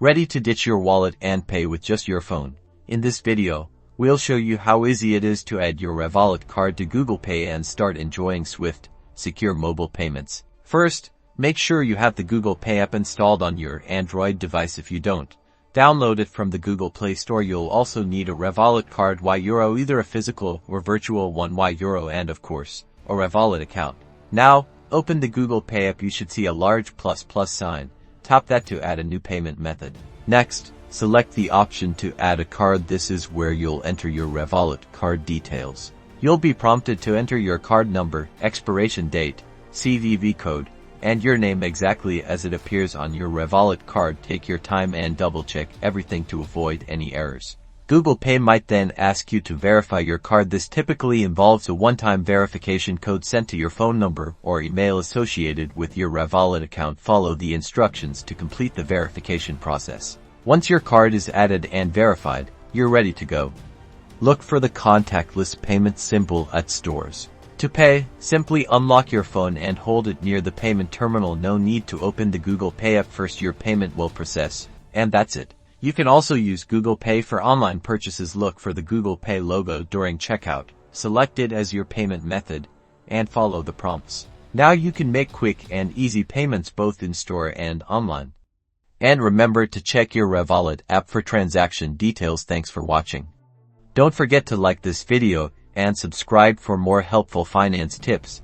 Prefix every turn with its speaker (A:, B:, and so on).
A: Ready to ditch your wallet and pay with just your phone? In this video, we'll show you how easy it is to add your Revolut card to Google Pay and start enjoying swift, secure mobile payments. First, make sure you have the Google Pay app installed on your Android device. If you don't, download it from the Google Play Store. You'll also need a Revolut card €1, either a physical or virtual one €1, and of course, a Revolut account. Now, open the Google Pay app. You should see a large plus sign. Tap that to add a new payment method. Next, select the option to add a card. This is where you'll enter your Revolut card details. You'll be prompted to enter your card number, expiration date, CVV code, and your name exactly as it appears on your Revolut card. Take your time and double-check everything to avoid any errors. Google Pay might then ask you to verify your card. This typically involves a one-time verification code sent to your phone number or email associated with your Revolut account. Follow the instructions to complete the verification process. Once your card is added and verified, you're ready to go. Look for the contactless payment symbol at stores. To pay, simply unlock your phone and hold it near the payment terminal. No need to open the Google Pay app first. Your payment will process, and that's it. You can also use Google Pay for online purchases. Look for the Google Pay logo during checkout, select it as your payment method, and follow the prompts. Now you can make quick and easy payments both in-store and online. And remember to check your Revolut app for transaction details. Thanks for watching. Don't forget to like this video and subscribe for more helpful finance tips.